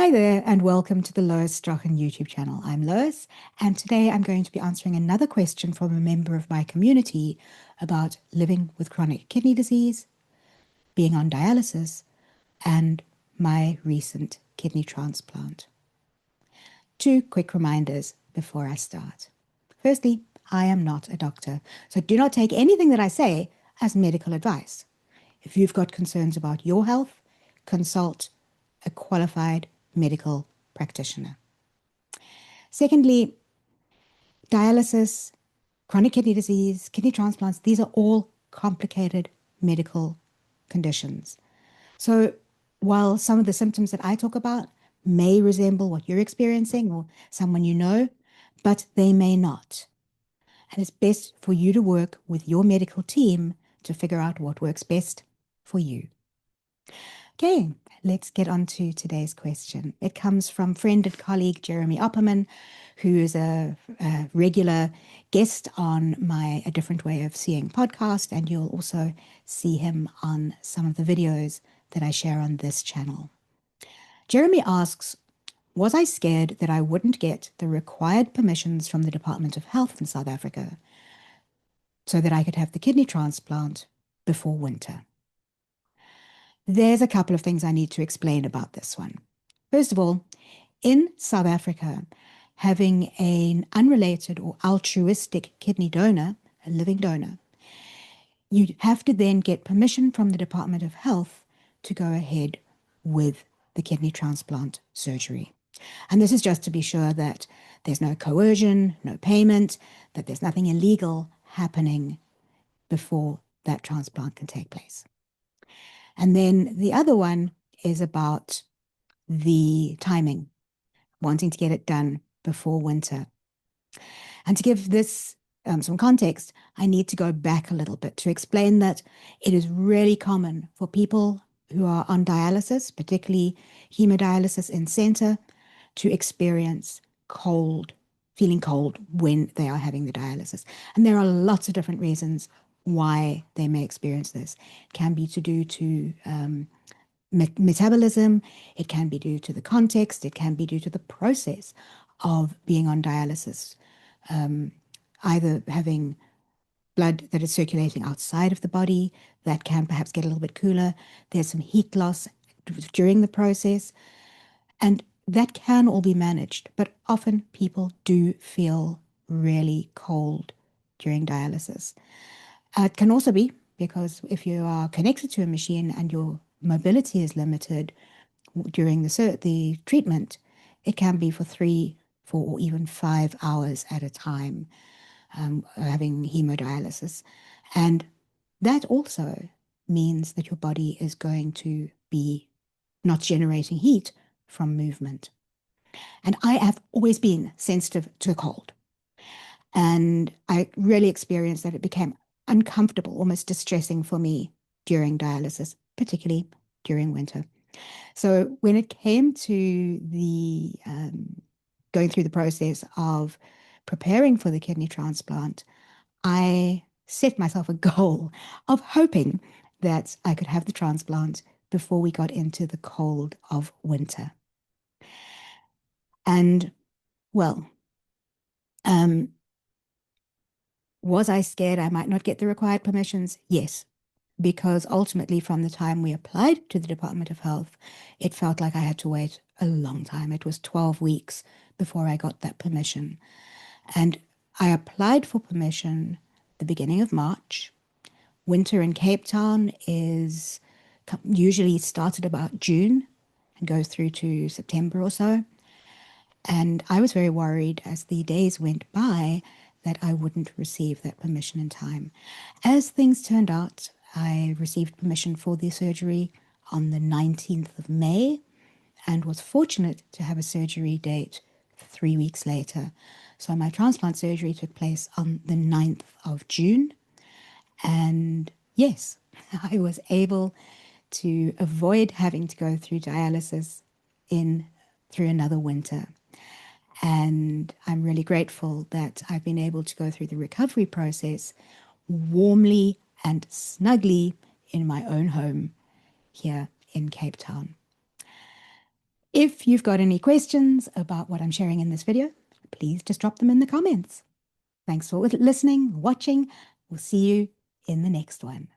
Hi there, and welcome to the Lois Strachan YouTube channel. I'm Lois, and today I'm going to be answering another question from a member of my community about living with chronic kidney disease, being on dialysis, and my recent kidney transplant. Two quick reminders before I start. Firstly, I am not a doctor, so do not take anything that I say as medical advice. If you've got concerns about your health, consult a qualified medical practitioner. Secondly, dialysis, chronic kidney disease, kidney transplants, these are all complicated medical conditions. So while some of the symptoms that I talk about may resemble what you're experiencing or someone you know, but they may not. And it's best for you to work with your medical team to figure out what works best for you. Okay, let's get on to today's question. It comes from friend and colleague Jeremy Opperman, who is a regular guest on my A Different Way of Seeing podcast, and you'll also see him on some of the videos that I share on this channel. Jeremy asks, was I scared that I wouldn't get the required permissions from the Department of Health in South Africa so that I could have the kidney transplant before winter? There's a couple of things I need to explain about this one. First of all, in South Africa, having an unrelated or altruistic kidney donor, a living donor, you have to then get permission from the Department of Health to go ahead with the kidney transplant surgery. And this is just to be sure that there's no coercion, no payment, that there's nothing illegal happening before that transplant can take place. And then the other one is about the timing, wanting to get it done before winter. And to give this some context, I need to go back a little bit to explain that it is really common for people who are on dialysis, particularly haemodialysis in center, to experience feeling cold when they are having the dialysis. And there are lots of different reasons why they may experience this. It can be due to metabolism, it can be due to the context, it can be due to the process of being on dialysis, either having blood that is circulating outside of the body that can perhaps get a little bit cooler. There's some heat loss during the process, and that can all be managed, but often people do feel really cold during dialysis. It can also be because if you are connected to a machine and your mobility is limited during the treatment, it can be for 3, 4, or even 5 hours at a time, having haemodialysis. And that also means that your body is going to be not generating heat from movement. And I have always been sensitive to cold. And I really experienced that it became uncomfortable, almost distressing for me during dialysis, particularly during winter. So when it came to the going through the process of preparing for the kidney transplant, I set myself a goal of hoping that I could have the transplant before we got into the cold of winter. And, well, was I scared I might not get the required permissions? Yes, because ultimately from the time we applied to the Department of Health, it felt like I had to wait a long time. It was 12 weeks before I got that permission. And I applied for permission the beginning of March. Winter in Cape Town is usually started about June and goes through to September or so. And I was very worried as the days went by that I wouldn't receive that permission in time. As things turned out, I received permission for the surgery on the 19th of May and was fortunate to have a surgery date 3 weeks later. So my transplant surgery took place on the 9th of June. And yes, I was able to avoid having to go through dialysis through another winter. And I'm really grateful that I've been able to go through the recovery process warmly and snugly in my own home here in Cape Town. If you've got any questions about what I'm sharing in this video, please just drop them in the comments. Thanks for listening, watching. We'll see you in the next one.